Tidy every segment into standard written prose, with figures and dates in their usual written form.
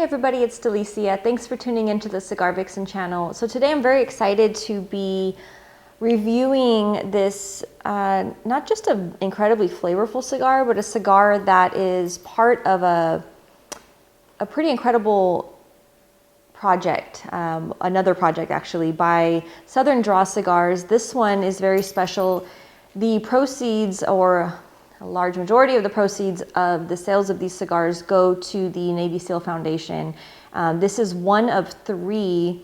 everybody, it's Delicia. Thanks for tuning into the CIGARVIXEN channel. So today I'm very excited to be reviewing this, not just an incredibly flavorful cigar, but a cigar that is part of a pretty incredible project, another project actually, by Southern Draw Cigars. This one is very special. The proceeds, or a large majority of the proceeds of the sales of these cigars, go to the Navy SEAL Foundation. This is one of 3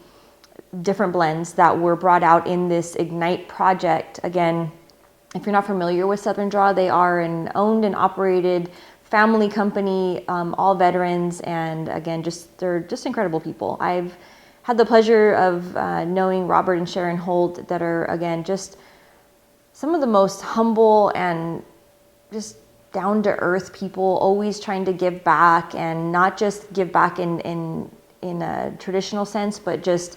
different blends that were brought out in this Ignite project. Again, if you're not familiar with Southern Draw, they are an owned and operated family company, all veterans, and again, they're just incredible people. I've had the pleasure of knowing Robert and Sharon Holt, that are, again, just some of the most humble and just down-to-earth people, always trying to give back, and not just give back in a traditional sense, but just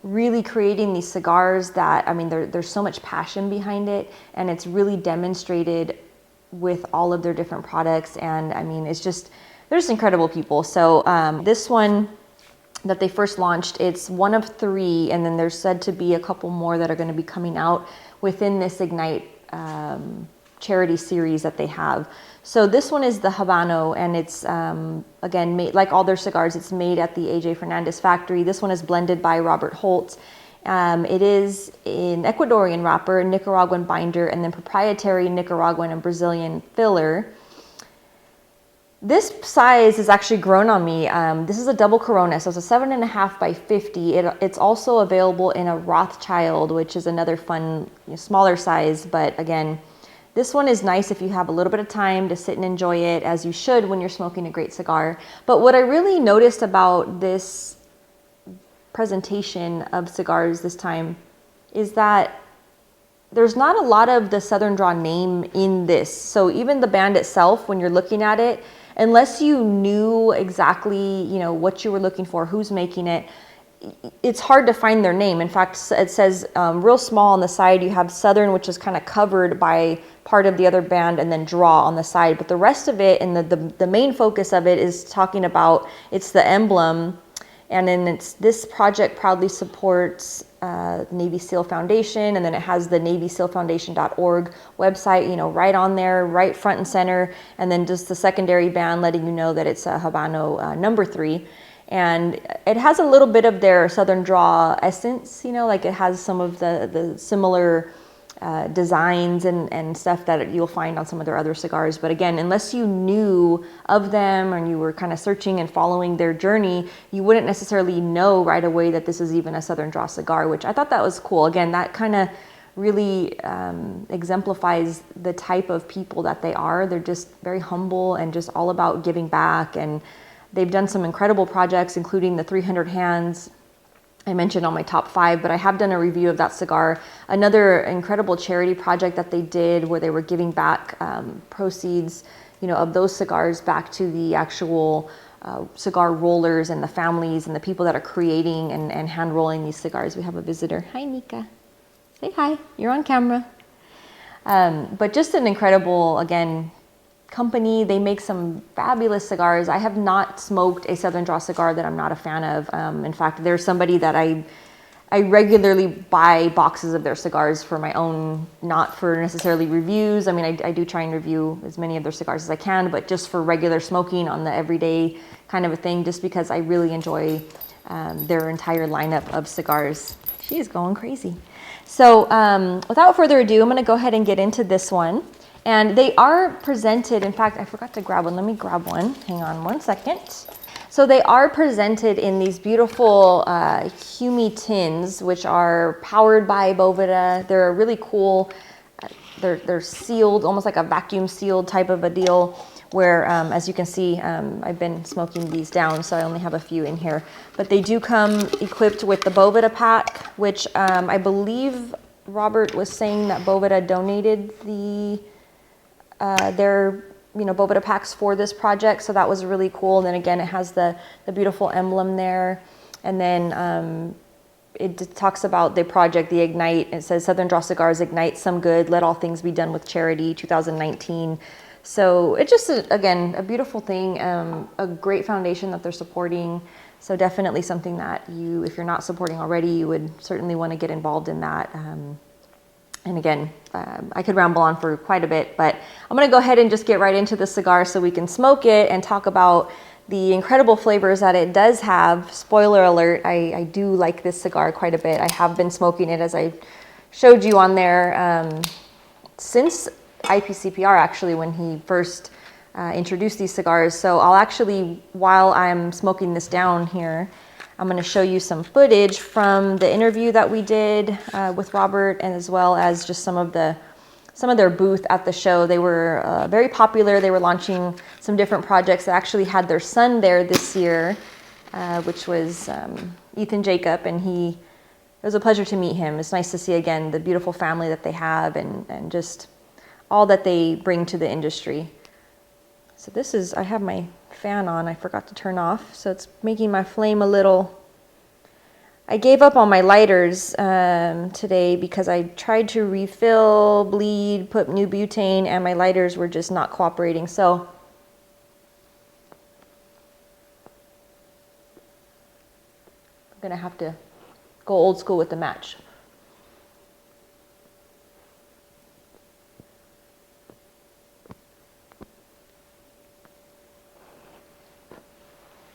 really creating these cigars that, I mean, there's so much passion behind it, and it's really demonstrated with all of their different products. And I mean, it's just, they're just incredible people. So this one that they first launched, it's one of 3, and then there's said to be a couple more that are going to be coming out within this Ignite charity series that they have. So this one is the Habano, and it's again made like all their cigars. It's made at the AJ Fernandez factory. This one is blended by Robert Holt. It is in Ecuadorian wrapper, Nicaraguan binder, and then proprietary Nicaraguan and Brazilian filler. This size has actually grown on me. This is a double Corona, so it's a 7.5 by 50. It's also available in a Rothschild, which is another fun, smaller size, but again, this one is nice if you have a little bit of time to sit and enjoy it, as you should when you're smoking a great cigar. But what I really noticed about this presentation of cigars this time is that there's not a lot of the Southern Draw name in this. So even the band itself, when you're looking at it, unless you knew exactly, what you were looking for, who's making it, it's hard to find their name. In fact, it says real small on the side, you have Southern, which is kind of covered by part of the other band, and then Draw on the side. But the rest of it, and the main focus of it, is talking about, it's the emblem. And then it's, this project proudly supports Navy SEAL Foundation, and then it has the NavySealFoundation.org website, right on there, right front and center. And then just the secondary band letting you know that it's a Habano number 3. And it has a little bit of their Southern Draw essence, like it has some of the similar designs and stuff that you'll find on some of their other cigars. But again, unless you knew of them and you were kind of searching and following their journey, you wouldn't necessarily know right away that this is even a Southern Draw cigar, which I thought that was cool. Again, that kind of really exemplifies the type of people that they are. They're just very humble and just all about giving back. And they've done some incredible projects, including the 300 Hands I mentioned on my top 5, but I have done a review of that cigar. Another incredible charity project that they did, where they were giving back proceeds, of those cigars back to the actual cigar rollers and the families and the people that are creating and hand rolling these cigars. We have a visitor. Hi, Nika. Say hi. You're on camera. But just an incredible, again, company. They make some fabulous cigars. I have not smoked a Southern Draw cigar that I'm not a fan of. In fact, there's somebody that I regularly buy boxes of their cigars for my own, not for necessarily reviews. I mean, I do try and review as many of their cigars as I can, but just for regular smoking on the everyday kind of a thing, just because I really enjoy their entire lineup of cigars. She is going crazy. So without further ado, I'm going to go ahead and get into this one. And they are presented, in fact, I forgot to grab one. Let me grab one. Hang on one second. So they are presented in these beautiful Humi tins, which are powered by Boveda. They're really cool. They're sealed, almost like a vacuum sealed type of a deal, where, as you can see, I've been smoking these down, so I only have a few in here. But they do come equipped with the Boveda pack, which I believe Robert was saying that Boveda donated their Boveda packs for this project, so that was really cool. And then again, it has the beautiful emblem there, and then it talks about the project, the Ignite. It says Southern Draw Cigars ignite some good, let all things be done with charity, 2019. So it's just, again, a beautiful thing, a great foundation that they're supporting. So definitely something that you, if you're not supporting already, you would certainly want to get involved in that. And again, I could ramble on for quite a bit, but I'm going to go ahead and just get right into the cigar so we can smoke it and talk about the incredible flavors that it does have. Spoiler alert, I do like this cigar quite a bit. I have been smoking it, as I showed you on there, since IPCPR, actually, when he first introduced these cigars. So I'll actually, while I'm smoking this down here, I'm going to show you some footage from the interview that we did with Robert, and as well as just some of their booth at the show. They were very popular. They were launching some different projects. They actually had their son there this year, which was Ethan Jacob, and it was a pleasure to meet him. It's nice to see, again, the beautiful family that they have, and just all that they bring to the industry. So this is, I have my fan on, I forgot to turn off, so it's making my flame a little. I gave up on my lighters today because I tried to refill, bleed, put new butane, and my lighters were just not cooperating. So I'm gonna have to go old school with the match.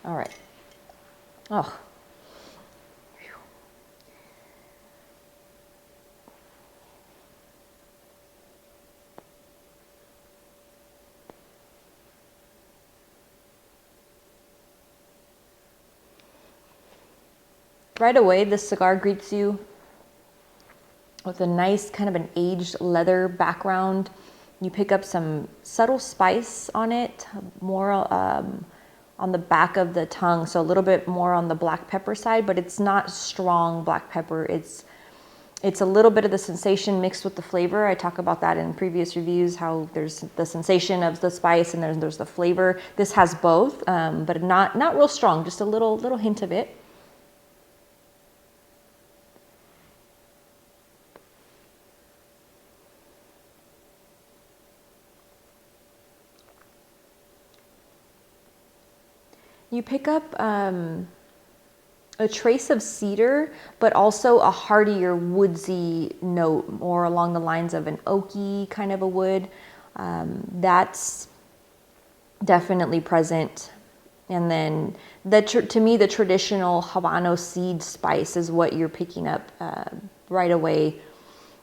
All right. Oh. Right away, this cigar greets you with a nice kind of an aged leather background. You pick up some subtle spice on it, more on the back of the tongue, so a little bit more on the black pepper side, but it's not strong black pepper. It's a little bit of the sensation mixed with the flavor. I talk about that in previous reviews, how there's the sensation of the spice and there's the flavor. This has both, but not real strong, just a little hint of it. You pick up a trace of cedar, but also a heartier woodsy note, more along the lines of an oaky kind of a wood. That's definitely present. And then to me, the traditional Habano seed spice is what you're picking up right away.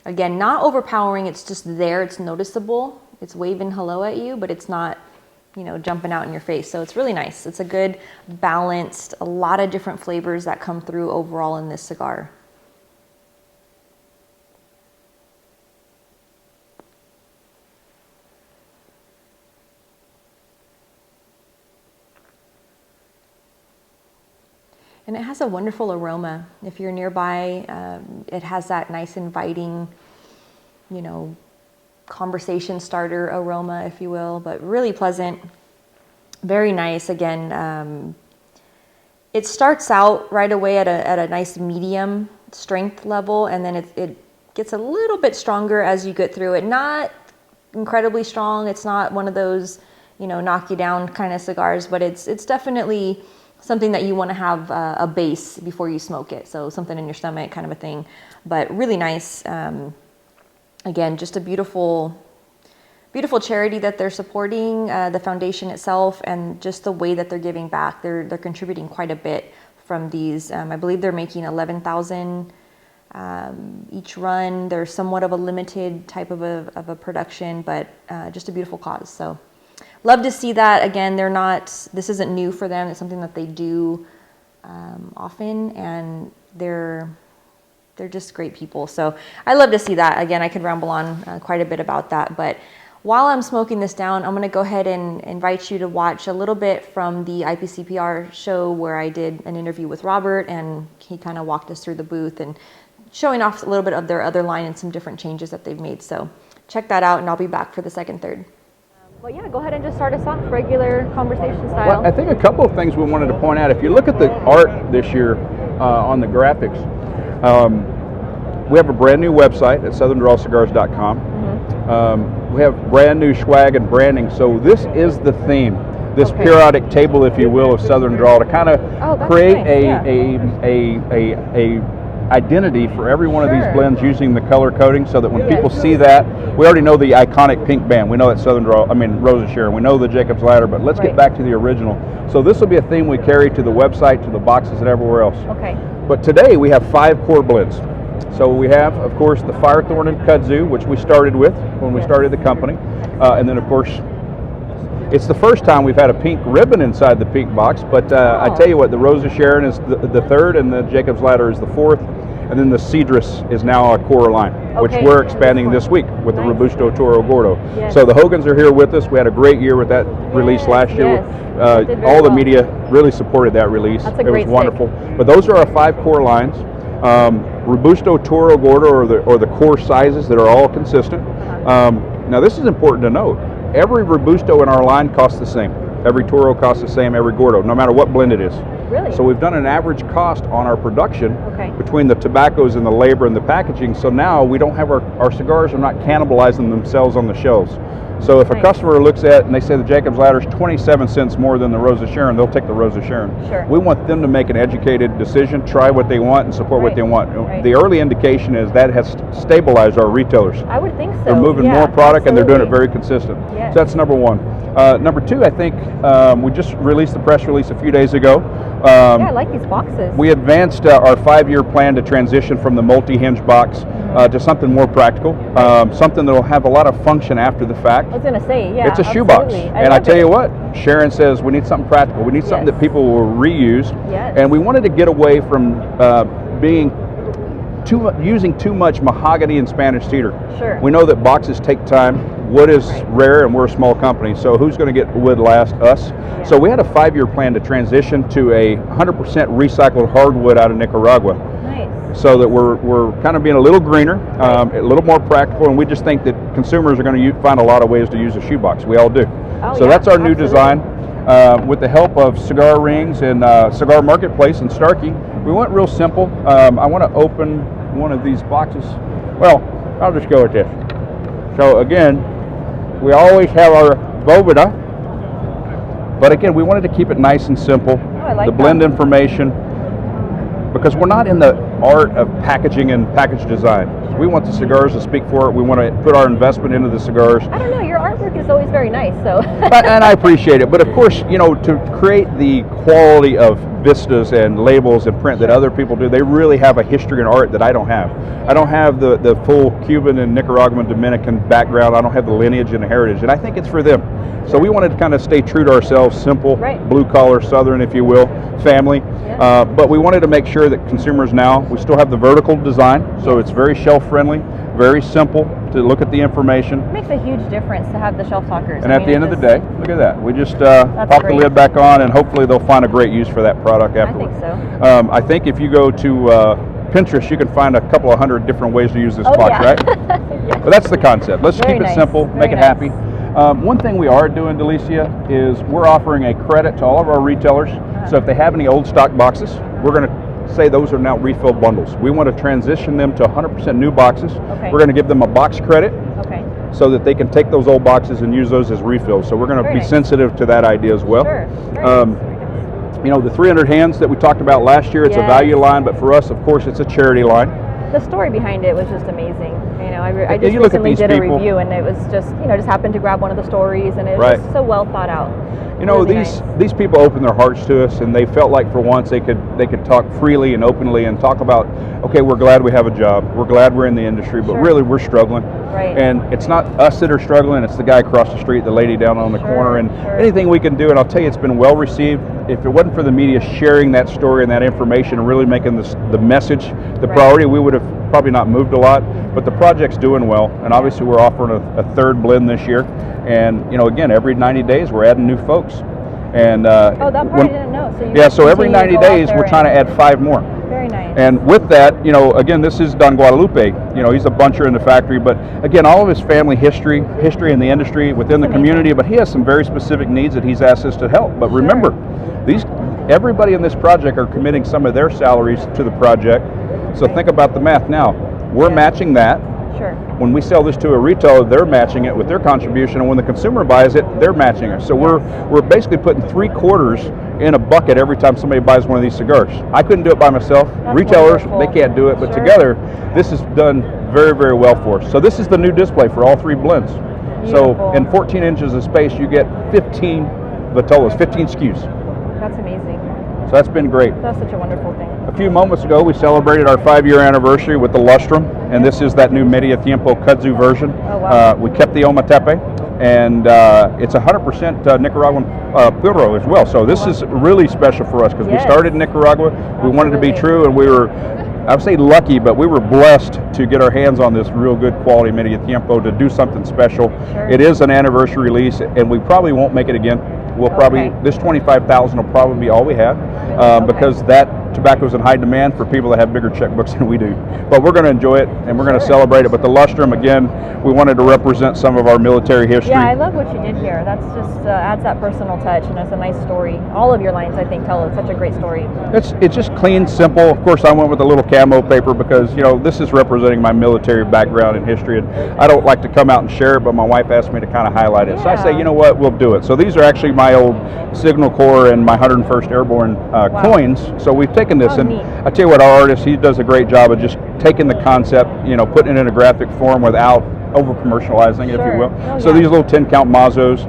Again, not overpowering, it's just there, it's noticeable. It's waving hello at you, but it's not, jumping out in your face. So it's really nice. It's a good, balanced, a lot of different flavors that come through overall in this cigar. And it has a wonderful aroma. If you're nearby, it has that nice inviting, conversation starter aroma, if you will, but really pleasant, very nice. Again, it starts out right away at a nice medium strength level, and then it gets a little bit stronger as you get through it. Not incredibly strong. It's not one of those, knock you down kind of cigars, but it's definitely something that you want to have a base before you smoke it. So something in your stomach kind of a thing, but really nice. Again, just a beautiful charity that they're supporting, the foundation itself, and just the way that they're giving back. They're contributing quite a bit from these. I believe they're making 11,000 each run. They're somewhat of a limited type of a production, but just a beautiful cause. So love to see that. Again, this isn't new for them. It's something that they do often, and they're just great people. So I love to see that. Again, I could ramble on quite a bit about that, but while I'm smoking this down, I'm going to go ahead and invite you to watch a little bit from the IPCPR show where I did an interview with Robert, and he kind of walked us through the booth and showing off a little bit of their other line and some different changes that they've made. So check that out, and I'll be back for the second third. But yeah, go ahead and just start us off regular conversation style. Well, I think a couple of things we wanted to point out. If you look at the art this year on the graphics, we have a brand new website at southerndrawcigars.com. We have brand new swag and branding. So this is the theme, this periodic table, if you will, of Southern Draw to kind of create a identity for every one of these blends using the color coding, so that when people see that, we already know the iconic pink band. We know that Southern Draw, Rose of Sharon. We know the Jacob's Ladder, but let's get back to the original. So this will be a theme we carry to the website, to the boxes, and everywhere else. Okay. But today we have 5 core blends. So we have, of course, the Firethorn and Kudzu, which we started with when we started the company. And then, of course, it's the first time we've had a pink ribbon inside the pink box. But I tell you what, the Rose of Sharon is the third, and the Jacob's Ladder is the fourth. And then the Cedrus is now a core line, which we're expanding this week with the Robusto Toro Gordo. So the Hogans are here with us. We had a great year with that release last year. All the media really supported that release. That's a great It was wonderful. But those are our 5 core lines. Robusto Toro Gordo or the core sizes that are all consistent. Now this is important to note. Every Robusto in our line costs the same. Every Toro costs the same, every Gordo, no matter what blend it is. Really? So we've done an average cost on our production between the tobaccos and the labor and the packaging. So now we don't have our cigars are not cannibalizing themselves on the shelves. So if a customer looks at and they say the Jacob's Ladder is 27 cents more than the Rose of Sharon, they'll take the Rose of Sharon. Sure. We want them to make an educated decision, try what they want, and support what they want. The early indication is that has stabilized our retailers. I would think so. They're moving more product and they're doing it very consistent. So that's number 1. Number 2, I think we just released the press release a few days ago. Yeah, I like these boxes. We advanced our 5-year plan to transition from the multi-hinge box to something more practical, something that will have a lot of function after the fact. I was going to say, yeah, it's a shoebox. And I tell you what, Sharon says we need something practical. We need something that people will reuse. And we wanted to get away from using too much mahogany and Spanish cedar. Sure. We know that boxes take time. Wood is rare, and we're a small company, so who's going to get wood last? Us. So we had a 5-year plan to transition to a 100% recycled hardwood out of Nicaragua. Nice. So that we're kind of being a little greener, a little more practical, and we just think that consumers are going to find a lot of ways to use a shoebox. We all do. So that's our new design. With the help of Cigar Rings and Cigar Marketplace and Starkey, we went real simple. I want to open one of these boxes. Well, I'll just go with this. So again, we always have our Boveda, but again, we wanted to keep it nice and simple. The blend information, because we're not in the art of packaging and package design. We want the cigars to speak for it. We want to put our investment into the cigars. I don't know, your artwork is always very nice, so. And I appreciate it, but of course, to create the quality of vistas and labels and print that other people do, they really have a history and art that I don't have. I don't have the full Cuban and Nicaraguan Dominican background. I don't have the lineage and the heritage, and I think it's for them. So we wanted to kind of stay true to ourselves, simple, blue-collar, Southern, if you will, family. But we wanted to make sure that consumers now, we still have the vertical design, so it's very shelf-friendly, very simple to look at the information. It makes a huge difference to have the shelf talkers. And at the end of the day, look at that. We just pop the lid back on, and hopefully they'll find a great use for that product afterwards. I think so. I think if you go to Pinterest, you can find a couple of 100 different ways to use this box, right? But that's the concept. Let's keep it simple, make it happy. One thing we are doing, Delicia, is we're offering a credit to all of our retailers. So if they have any old stock boxes, we're going to say those are now refill bundles. We want to transition them to 100% new boxes. We're going to give them a box credit so that they can take those old boxes and use those as refills. So we're going to be sensitive to that idea as well. The 300 hands that we talked about last year, it's a value line, but for us, of course, it's a charity line. The story behind it was just amazing. I just recently did a review, and it was just happened to grab one of the stories, and it was just so well thought out. These people opened their hearts to us, and they felt like for once they could talk freely and openly and talk about, okay, we're glad we have a job, we're glad we're in the industry, but really we're struggling. And it's not us that are struggling, it's the guy across the street, the lady down on the corner, and anything we can do. And I'll tell you, it's been well received. If it wasn't for the media sharing that story and that information and really making the message the priority, we would have probably not moved a lot. But the project's doing well, and obviously we're offering a third blend this year. And again, every 90 days we're adding new folks. And that part I didn't know. So every 90 days we're trying to add 5 more. Very nice. And with that, again, this is Don Guadalupe. He's a buncher in the factory, but again, all of his family history in the industry, within the community, but he has some very specific needs that he's asked us to help. But remember, everybody in this project are committing some of their salaries to the project. So think about the math now. We're matching that. Sure. When we sell this to a retailer, they're matching it with their contribution, and when the consumer buys it, they're matching it. So we're basically putting 3/4 in a bucket every time somebody buys one of these cigars. I couldn't do it by myself. That's Retailers, wonderful. they can't do it, but Sure. together, this is done very, very well for us. So this is the new display for all 3 blends. Beautiful. So in 14 inches of space, you get 15 Vitolas, 15 SKUs. That's amazing. So that's been great. That's such a wonderful thing. A few moments ago, we celebrated our 5-year anniversary with the Lustrum, and this is that new Media Tiempo Kudzu version. Oh, wow. We kept the Ometepe, and it's 100% Nicaraguan Puro as well. So this is really special for us because Yes. we started in Nicaragua. We wanted to be Absolutely. true, and we were, I would say lucky, but we were blessed to get our hands on this real good quality Media Tiempo to do something special. Sure. It is an anniversary release, and we probably won't make it again. We'll probably, Okay. this 25,000 will probably be all we have Okay. because that tobacco is in high demand for people that have bigger checkbooks than we do. But we're going to enjoy it and we're going to Sure. celebrate it. But the Lustrum, again, we wanted to represent some of our military history. Yeah, I love what you did here. That's just adds that personal touch, and it's a nice story. All of your lines, I think, tell such a great story. It's just clean, simple. Of course, I went with a little camo paper because, you know, this is representing my military background and history. And I don't like to come out and share it, but my wife asked me to kind of highlight it. So I say, Yeah. you know what, we'll do it. So these are actually my old Signal Corps and my 101st Airborne coins. So we've taken this, Oh, and neat. I tell you what, our artist, he does a great job of just taking the concept, you know, putting it in a graphic form without over commercializing it, if Sure. you will. Oh, So yeah. these little 10 count Mazos.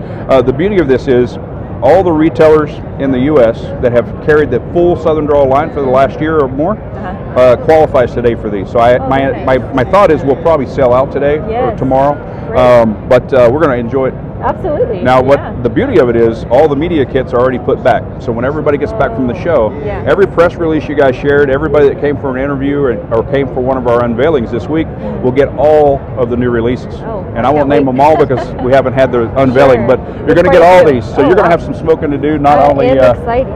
The beauty of this is all the retailers in the U.S. that have carried the full Southern Draw line for the last year or more qualifies today for these. So very nice. my thought is we'll probably sell out today or Yes. tomorrow, Great. but we're going to enjoy it. Absolutely. Now, what Yeah. the beauty of it is, all the media kits are already put back. So when everybody gets back from the show, Yeah. every press release you guys shared, everybody that came for an interview or came for one of our unveilings this week, will get all of the new releases. Oh, and I I won't can't name wait. them all because we haven't had the unveiling, Sure. but you're going to It's get all quite a these. few. So Oh, you're going to wow. have some smoking to do, not I only am excited.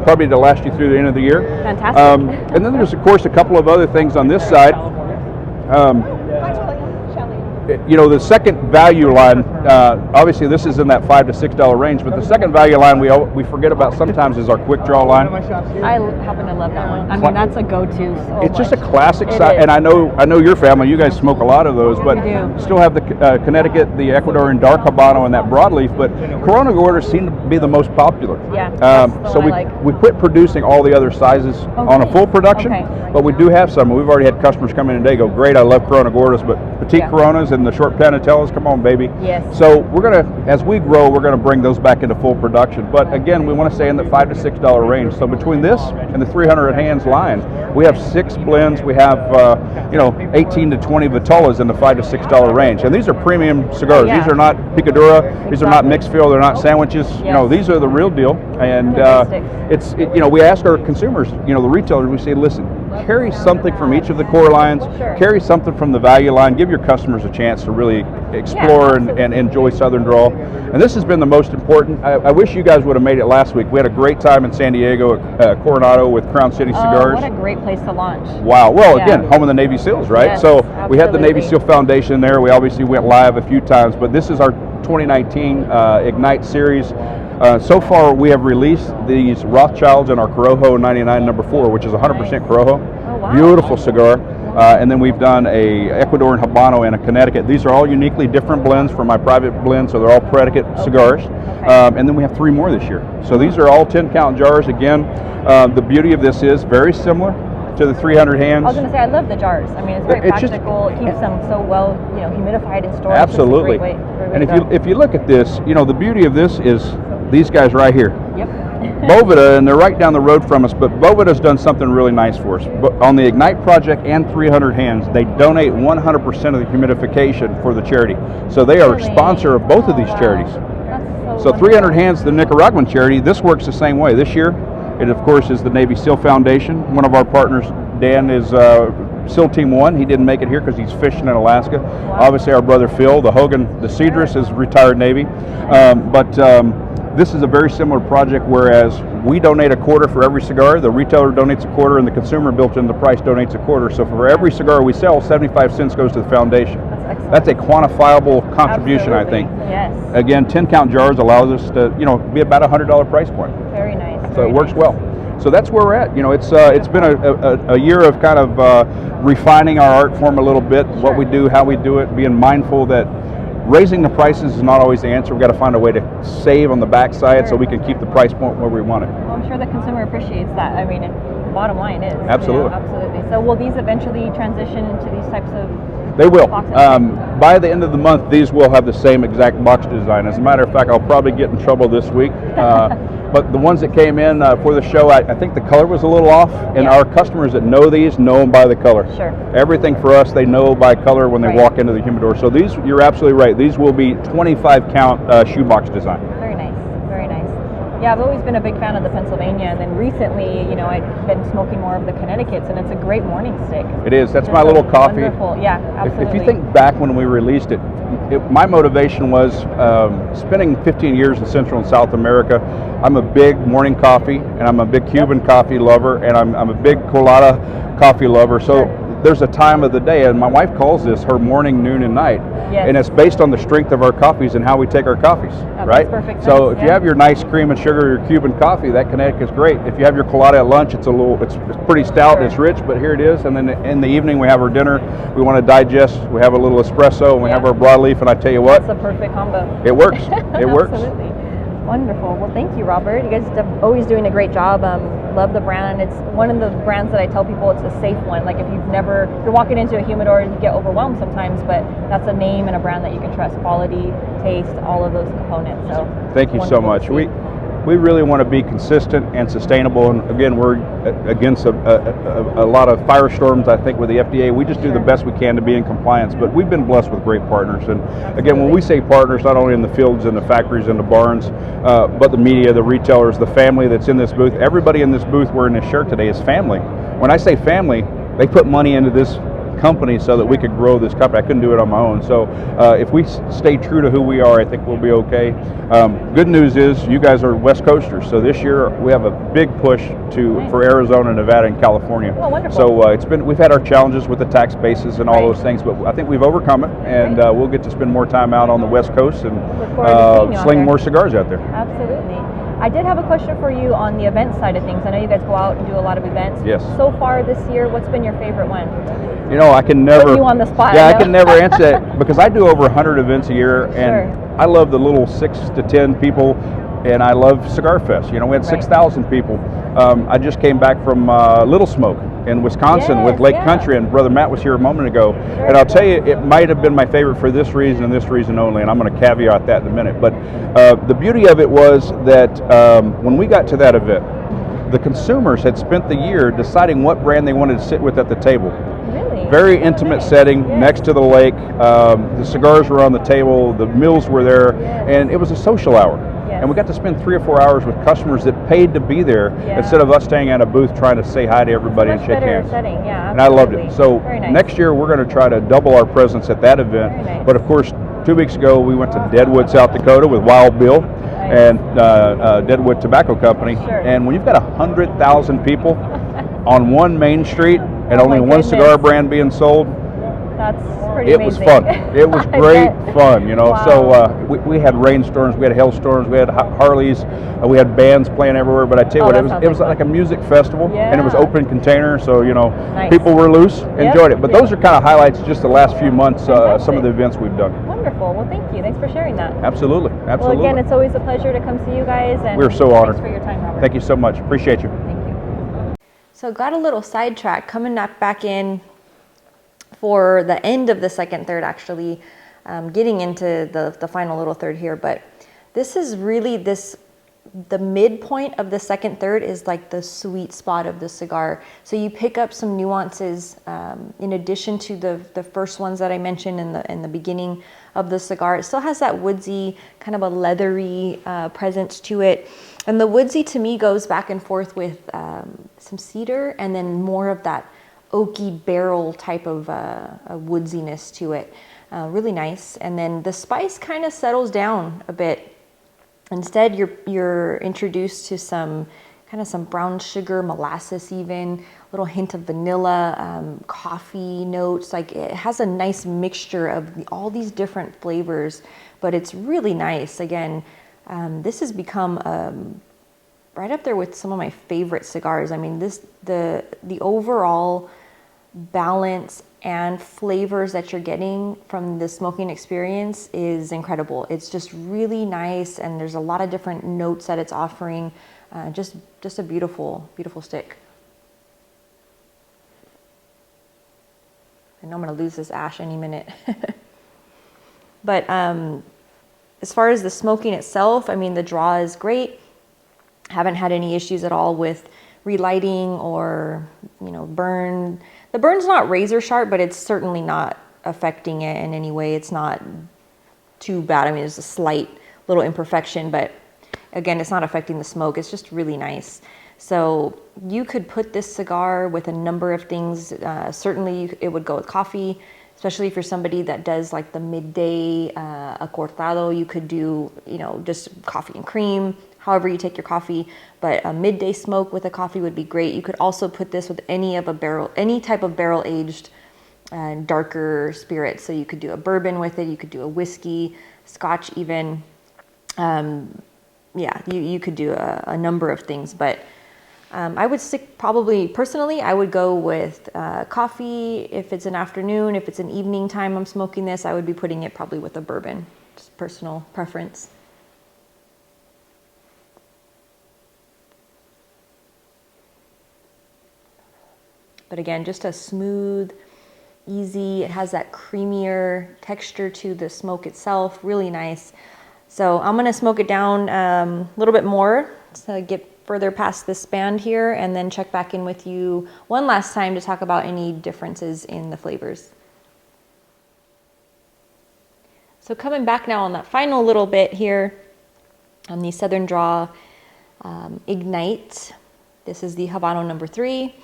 probably to last you through the end of the year. Fantastic. And then there's, of course, a couple of other things on this side. You know, the second value line, obviously this is in that $5 to $6 range, but the second value line we forget about sometimes is our quick draw line. I happen to love that one. I mean, that's a go-to. So It's just a much. classic It side, is. and I know your family, you guys smoke a lot of those, but We do. still have the Connecticut, the Ecuadorian dark Habano, and that broadleaf, but Corona Gordas seem to be the most popular. Yeah, that's the so one I like. we quit producing all the other sizes on a Okay. full production, Okay. but we do have some. We've already had customers come in today go, great, I love Corona Gordas, but petite Yeah. Coronas and the short Panatellas, come on, baby. Yes. So we're going to, as we grow, we're going to bring those back into full production. But again, we want to stay in the $5 to $6 range. So between this and the 300 hands line, we have 6 blends. We have, 18 to 20 Vitolas in the $5 to $6 range. And these are premium cigars. Yeah. These are not picadura. These are not Exactly. mixed fill. They're not sandwiches. Yes. You know, these are the real deal. And Fantastic. we ask our consumers, the retailers, we say, listen, carry something from each of the core lines, Sure. carry something from the value line, give your customers a chance to really explore and enjoy Southern Draw. And this has been the most important. I wish you guys would have made it last week. We had a great time in San Diego at Coronado with Crown City Cigars. What a great place to launch. Wow. Well, Yeah. again, home of the Navy SEALs, right? Yes, So we had the Navy absolutely. SEAL Foundation there. We obviously went live a few times, but this is our 2019 Ignite series. So far, we have released these Rothschilds and our Corojo 99 number 4, which is 100% Corojo. Oh, wow. Beautiful cigar. And then we've done a Ecuadorian Habano and a Connecticut. These are all uniquely different blends from my private blend, so they're all predicate cigars. And then we have 3 more this year. So these are all 10 count jars. Again, the beauty of this is very similar to the 300 hands. I was going to say, I love the jars. I mean, it's very It's just- practical. It keeps them so well, humidified and stored. Absolutely. It's just a great way And to go. if you look at this, the beauty of this is these guys right here. Yep. Boveda, and they're right down the road from us, but Boveda's done something really nice for us. But on the Ignite project and 300 hands, they donate 100% of the humidification for the charity. So they are a Really? sponsor of both of Oh, these wow. charities. That's So 300 wonderful. Hands, the Nicaraguan charity, this works the same way. This year, it of course is the Navy SEAL Foundation. One of our partners, Dan, is SEAL Team 1. He didn't make it here because he's fishing in Alaska. Wow. Obviously, our brother Phil, the Hogan, the Cedrus, is retired Navy. This is a very similar project, whereas we donate a quarter for every cigar, the retailer donates a quarter, and the consumer built into the price donates a quarter. So for every cigar we sell, 75 cents goes to the foundation. That's excellent. That's a quantifiable contribution, I think. Absolutely. Yes. Again, 10 count jars allows us to, be about $100 price point. Very nice. So very it works nice. well. So that's where we're at. You know, it's been a year of kind of refining our art form a little bit, what we do, how we do it, being mindful that raising the prices is not always the answer. We've got to find a way to save on the backside so we can keep the price point where we want it. Well, I'm sure the consumer appreciates that. I mean, the bottom line is. Absolutely. Absolutely. So will these eventually transition into these types of They will. boxes? By the end of the month, these will have the same exact box design. As a matter of fact, I'll probably get in trouble this week. But the ones that came in for the show, I think the color was a little off, and our customers that know these know them by the color. Sure. Everything for us, they know by color when they walk into the humidor. So these, you're absolutely right. These will be 25 count shoebox design. Very nice. Very nice. Yeah, I've always been a big fan of the Pennsylvania, and then recently, you know, I've been smoking more of the Connecticut's, and it's a great morning stick. It is. That's Just my little coffee. Wonderful. Yeah, absolutely. If you think back when we released it, my motivation was spending 15 years in Central and South America. I'm a big morning coffee, and I'm a big Cuban coffee lover, and I'm a big colada coffee lover. So there's a time of the day, and my wife calls this her morning, noon, and night. Yes. And it's based on the strength of our coffees and how we take our coffees, right? Perfect So sense. if you have your nice cream and sugar, your Cuban coffee, that Connecticut's great. If you have your colada at lunch, it's pretty stout and it's rich, but here it is. And then in the evening, we have our dinner. We want to digest. We have a little espresso, and we have our broadleaf. And I tell you what, That's a perfect combo. it works. It works. Absolutely. Wonderful. Well, thank you, Robert. You guys are always doing a great job. Love the brand. It's one of the brands that I tell people it's a safe one. Like if you're walking into a humidor, you get overwhelmed sometimes, but that's a name and a brand that you can trust. Quality, taste, all of those components. So thank you so much. We really want to be consistent and sustainable. And again, we're against a lot of firestorms, I think, with the FDA. We just do the best we can to be in compliance. But we've been blessed with great partners. And again, when we say partners, not only in the fields and the factories and the barns, but the media, the retailers, the family that's in this booth. Everybody in this booth wearing this shirt today is family. When I say family, they put money into this company so that we could grow this company. I couldn't do it on my own. So if we stay true to who we are, I think we'll be okay. Good news is you guys are West Coasters. So this year we have a big push for Arizona, Nevada, and California. Oh, wonderful. So we've had our challenges with the tax bases and all those things, but I think we've overcome it, and we'll get to spend more time out on the West Coast and sling more cigars out there. Absolutely. I did have a question for you on the event side of things. I know you guys go out and do a lot of events. Yes. So far this year, what's been your favorite one? You know, I can never put you on the spot. Yeah, I can never answer that because I do over 100 events a year, and Sure. I love the little 6 to 10 people, and I love Cigar Fest. You know, we had 6,000 people. I just came back from Little Smoke in Wisconsin with Lake Country, and Brother Matt was here a moment ago. And I'll tell you, it might have been my favorite for this reason and this reason only, and I'm going to caveat that in a minute. But the beauty of it was that when we got to that event, the consumers had spent the year deciding what brand they wanted to sit with at the table. Really? Very intimate setting next to the lake. The cigars were on the table, the meals were there, and it was a social hour. And we got to spend 3 or 4 hours with customers that paid to be there instead of us staying at a booth trying to say hi to everybody and shake hands. Setting. Yeah, and I loved it. So nice. next year we're going to try to double our presence at that event. Nice. But of course, 2 weeks ago we went to Deadwood, South Dakota with Wild Bill and Deadwood Tobacco Company. Sure. And when you've got 100,000 people on one main street and only one cigar brand being sold, that's pretty amazing. Was fun. It was great fun, you know. Wow. So we had rainstorms, we had hailstorms, we had Harleys, we had bands playing everywhere. But I tell you what, it was like a music festival, and it was open container, so you know, people were loose, enjoyed it. But those are kind of highlights just the last few months, some of the events we've done. Wonderful. Well, thank you. Thanks for sharing that. Absolutely. Well, again, it's always a pleasure to come see you guys. And we're so honored. Thanks for your time, Robert. Thank you so much. Appreciate you. Thank you. So got a little sidetracked, coming back in for the end of the second third, actually, getting into the final little third here. But this is really the midpoint of the second third is like the sweet spot of the cigar. So you pick up some nuances in addition to the first ones that I mentioned in the beginning of the cigar. It still has that woodsy, kind of a leathery presence to it. And the woodsy to me goes back and forth with some cedar and then more of that oaky barrel type of a woodsiness to it. Really nice. And then the spice kind of settles down a bit. Instead, you're introduced to some brown sugar, molasses even, a little hint of vanilla, coffee notes. Like it has a nice mixture of all these different flavors, but it's really nice. Again, this has become right up there with some of my favorite cigars. I mean, the overall balance and flavors that you're getting from the smoking experience is incredible. It's just really nice, and there's a lot of different notes that it's offering. Just a beautiful, beautiful stick. I know I'm gonna lose this ash any minute. But as far as the smoking itself, I mean, the draw is great. Haven't had any issues at all with relighting or, you know, burn. The burn's not razor sharp, but it's certainly not affecting it in any way. It's not too bad. I mean, there's a slight little imperfection, but again, it's not affecting the smoke. It's just really nice. So you could put this cigar with a number of things. Certainly it would go with coffee, especially if you're somebody that does like the midday a cortado. You could do, you know, just coffee and cream, however you take your coffee, but a midday smoke with a coffee would be great. You could also put this with any type of barrel aged darker spirit. So you could do a bourbon with it, you could do a whiskey, scotch even. Yeah, you could do a number of things, but I would stick, probably personally, I would go with coffee if it's an afternoon. If it's an evening time I'm smoking this, I would be putting it probably with a bourbon, just personal preference. But again, just a smooth, easy, it has that creamier texture to the smoke itself, really nice. So I'm gonna smoke it down a little bit more to get further past this band here, and then check back in with you one last time to talk about any differences in the flavors. So coming back now on that final little bit here on the Southern Draw Ignite. This is the Habano number 3.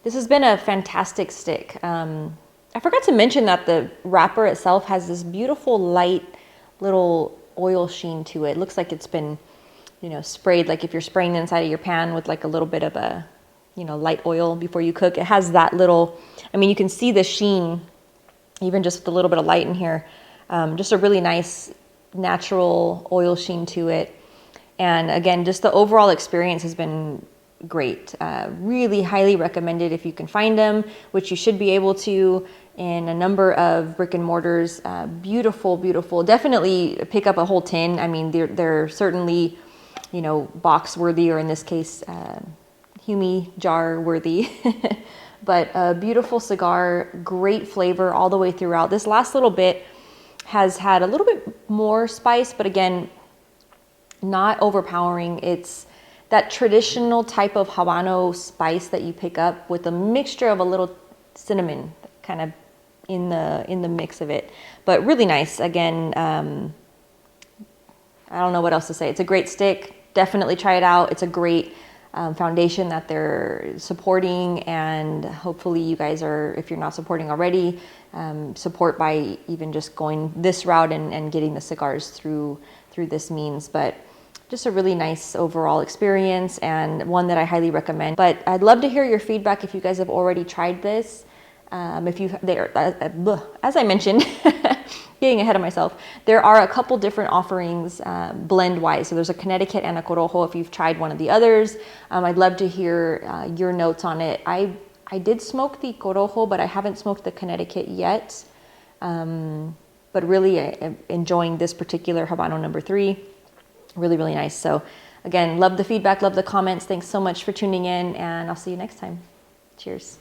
This has been a fantastic stick. I forgot to mention that the wrapper itself has this beautiful light little oil sheen to it. It looks like it's been, you know, sprayed, like if you're spraying the inside of your pan with like a little bit of a, you know, light oil before you cook. It has that little, I mean, you can see the sheen, even just with a little bit of light in here. Just a really nice natural oil sheen to it. And again, just the overall experience has been great. Really highly recommended if you can find them, which you should be able to in a number of brick and mortars. Beautiful, beautiful. Definitely pick up a whole tin. I mean, they're certainly, you know, box worthy, or in this case, Humi jar worthy. But a beautiful cigar, great flavor all the way throughout. This last little bit has had a little bit more spice, but again, not overpowering. It's that traditional type of Habano spice that you pick up with a mixture of a little cinnamon kind of in the mix of it, but really nice. Again, I don't know what else to say. It's a great stick. Definitely try it out. It's a great foundation that they're supporting, and hopefully you guys are, if you're not supporting already, support by even just going this route and getting the cigars through this means. But just a really nice overall experience, and one that I highly recommend. But I'd love to hear your feedback if you guys have already tried this. As I mentioned, getting ahead of myself, there are a couple different offerings blend-wise. So there's a Connecticut and a Corojo if you've tried one of the others. I'd love to hear your notes on it. I did smoke the Corojo, but I haven't smoked the Connecticut yet. But really enjoying this particular Habano number 3. Really, really nice. So again, love the feedback, love the comments. Thanks so much for tuning in, and I'll see you next time. Cheers.